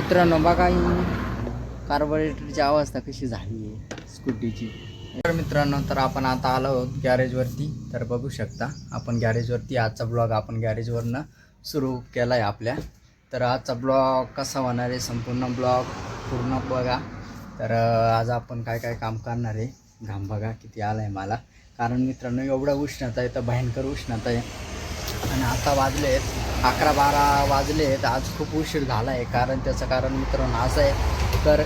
मित्रांनो बघा ही कार्बोरेटरची अवस्था कशी झाली आहे स्कूटीची. तर मित्रांनो तर आपण आता आलो आहोत गॅरेजवरती. तर बघू शकता आपण गॅरेजवरती आजचा ब्लॉग आपण गॅरेजवरनं सुरू केला आहे आपल्या. तर आजचा ब्लॉग कसा होणार आहे संपूर्ण ब्लॉग पूर्ण बघा. तर आज आपण काय काय काम करणार आहे. घाम बघा किती आला आहे मला, कारण मित्रांनो एवढा उष्णता आहे तर भयंकर उष्णता आहे. आणि आता वाजले आहेत 11-12 वाजले आहेत. आज खूप उशीर झाला आहे. त्याचं कारण मित्रांनो असं आहे, तर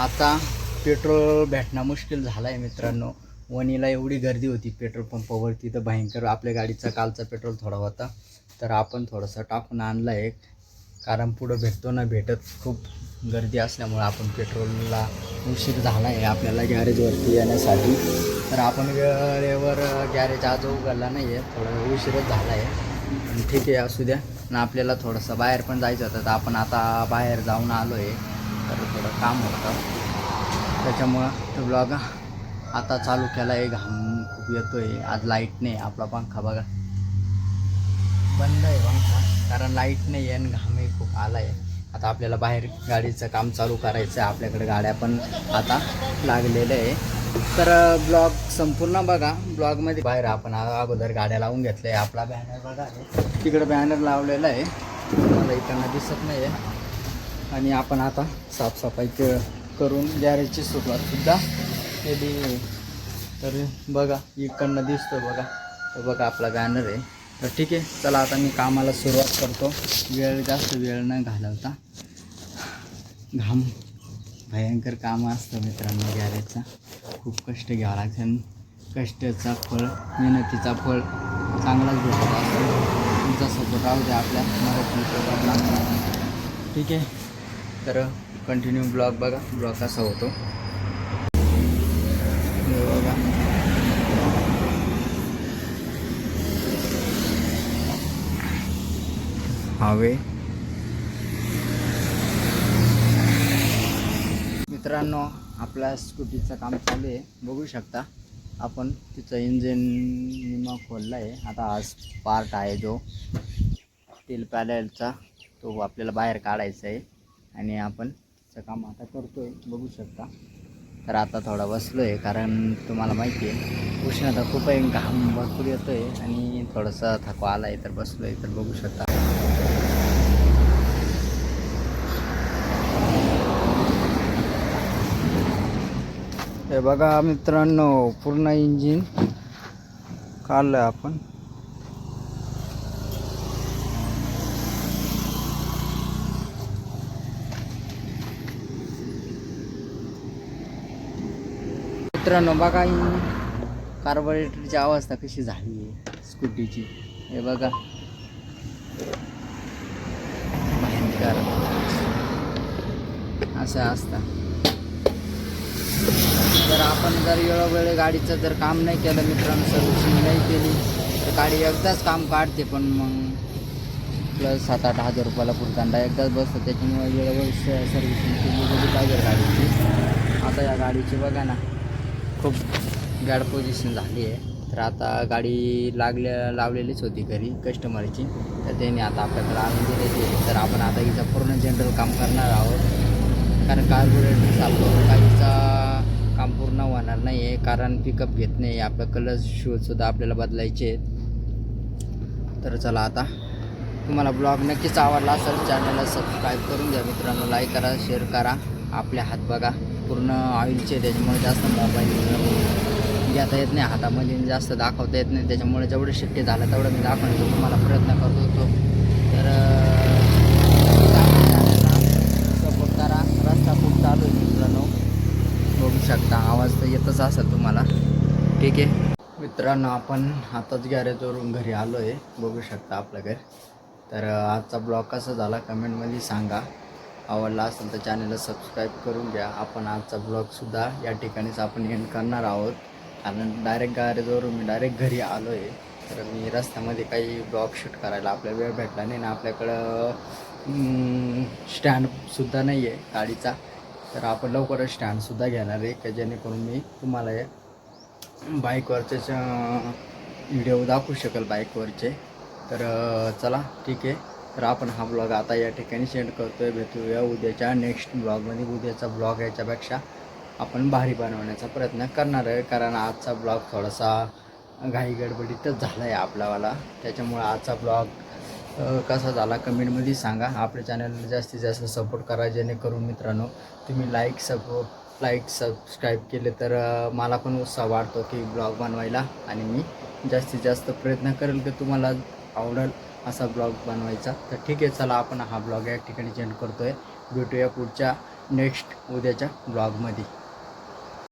आता पेट्रोल भेटणं मुश्किल झालं आहे मित्रांनो. वणीला एवढी गर्दी होती पेट्रोल पंपावरती तर भयंकर. आपल्या गाडीचा कालचा पेट्रोल थोडा होता तर आपण थोडंसं टाकून आणलं आहे, कारण पुढं भेटतो ना भेटत खूप गर्दी असल्यामुळं आपण पेट्रोलला उशीर झाला आहे आपल्याला गॅरेजवरती येण्यासाठी. तर आपण वेळेवर गॅरेज आज उघडला नाही आहे, थोडं उशीरच झाला आहे. पण ठीक आहे असू द्या ना. आपल्याला थोडंसं बाहेर पण जायचं होतं तर आपण आता बाहेर जाऊन आलो आहे. तर थोडं काम होतं त्याच्यामुळं तो ब्लॉग आता चालू केला आहे. घाम खूप येतो आहे. आज लाईट नाही. आपला पंखा बघा बंद आहे पंखा, कारण लाईट नाही आहे आणि घामही खूप आला आहे. आता आपल्याला बाहेर गाडीचं काम चालू करायचं आहे. आपल्याकडे गाड्या पण आता लागलेल्या आहे. तर ब्लॉग संपूर्ण बघा. ब्लॉगमध्ये बाहेर आपण अगोदर गाड्या लावून घेतल्या आहे. आपला बॅनर बघा आहे तिकडं बॅनर लावलेला आहे, मला इकडनं दिसत नाही आहे. आणि आपण आता साफसफाई करून गॅरेजची सुरुवातसुद्धा केली आहे. तर बघा इकडनं दिसतो बघा, तो बघा आपला बॅनर आहे. तर ठीक आहे चला आता मी कामाला सुरुवात करतो. जास्त वेळ न घालवता. घाम भयंकर काम असतं मित्रांनो गॅरेजचा. खूप कष्ट घ्यावं लागतं. कष्टाचा फळ मेहनतीचा फळ चांगलाच भेटत असतो. तुमचा सपोर्ट राहू द्या आपल्या मराठी प्रोग्रामला. ठीक आहे तर कंटिन्यू ब्लॉग बघा. ब्लॉग कसा होतो बघा. हवे मित्रांनो आपल्या स्कूटीचं काम चालू आहे. बघू शकता आपण. तिचं इंजिन विमा खोलला आहे. आता आज पार्ट आहे जो स्टील पॅलेटचा तो आपल्याला बाहेर काढायचा आहे आणि आपण तिचं काम आता करतो आहे. बघू शकता. तर आता थोडा बसलो आहे, कारण तुम्हाला माहिती आहे उष्णता खूप आहे, घाम भरपूर येतो आहे आणि थोडंसं थकवा आला आहे तर बसलो आहे. तर बघू शकता हे बघा मित्रांनो पूर्ण इंजिन काढलं आपण. मित्रांनो बघा ही कार्बोरेटरची अवस्था कशी झाली आहे स्कूटीची. हे बघा भयंकर असं असतं. जर आपण वेळोवेळी गाडीचं जर काम नाही केलं मित्रांनो, सर्व्हिसिंग नाही केली तर गाडी एकदाच काम काढते, पण मग प्लस 7-8 हजार रुपयाला पुरतांडा एकदाच बसतं. त्याच्यामुळे वेळोवेळी सर्व्हिसिंग केली गेली पाहिजे गाडीची. आता या गाडीची बघा ना खूप बॅड पोझिशन झाली आहे. तर आता गाडी लावलेलीच होती घरी कस्टमरची, तर त्यांनी आता आपल्याकडे आणून दिलेली आहे. तर आपण आता हिचं पूर्ण जनरल काम करणार आहोत, कारण कार्बोरेटर चालतो गाडीचा काम पूर्ण होणार नाही आहे, कारण पिकअप घेत नाही. आपलं कलर शूजसुद्धा आपल्याला बदलायचे आहेत. तर चला आता तुम्हाला ब्लॉग नक्कीच आवडला असेल चॅनलला सबस्क्राईब करून घ्या मित्रांनो. लाईक करा, शेअर करा. आपले हात बघा पूर्ण ऑइलचे, त्याच्यामुळे जास्त मोबाईल घेता येत नाही हातामध्ये, जास्त दाखवता येत नाही. त्याच्यामुळे जेवढं शक्य झालं तेवढं मी दाखवण्याचा तुम्हाला प्रयत्न करत होतो. तर सपोर्ट करा. रस्ता खूप चालू आहे मित्रांनो, बघू शकता. आवाज तर येतच असेल तुम्हाला. ठीक आहे मित्रांनो आपण आताच गॅरेजवरून घरी आलो आहे. बघू शकता आपलं घर. तर आजचा ब्लॉग कसा झाला कमेंटमध्ये सांगा. आवडला असेल तर चॅनलला सबस्क्राईब करून घ्या. आपण आजचा ब्लॉगसुद्धा या ठिकाणीच आपण एंड करणार आहोत, कारण डायरेक्ट गॅरेजवरून मी डायरेक्ट घरी आलो आहे. तर मी रस्त्यामध्ये काही ब्लॉग शूट करायला आपल्याला वेळ भेटला नाही ना. आपल्याकडं स्टँडसुद्धा नाही आहे गाडीचा. तर आपण लवकरच स्टँडसुद्धा घेणार आहे, की जेणेकरून मी तुम्हाला बाईकवरचेच व्हिडिओ दाखवू शकेल बाईकवरचे. तर चला ठीक आहे. तर आपण हा ब्लॉग आता या ठिकाणी सेंड करतो आहे. भेटूया उद्याच्या नेक्स्ट ब्लॉगमध्ये. उद्याचा ब्लॉग याच्यापेक्षा आपण भारी बनवण्याचा प्रयत्न करणार आहे, कारण आजचा ब्लॉग थोडासा घाई गडबडीतच झाला आहे आपलावाला. त्याच्यामुळं आजचा ब्लॉग कसा झाला कमेंटमध्ये सांगा. आपल्या चॅनलला जास्तीत जास्त सपोर्ट करा, जेणेकरून मित्रांनो तुम्ही लाईक सबस्क्राईब केले तर मला पण उत्साह वाढतो की ब्लॉग बनवायला, आणि मी जास्तीत जास्त प्रयत्न करेल की तुम्हाला आवडेल असा ब्लॉग बनवायचा. तर ठीक आहे, चला आपण हा ब्लॉग या ठिकाणी सेंड करतो आहे. भेटूया पुढच्या नेक्स्ट उद्याच्या ब्लॉगमध्ये.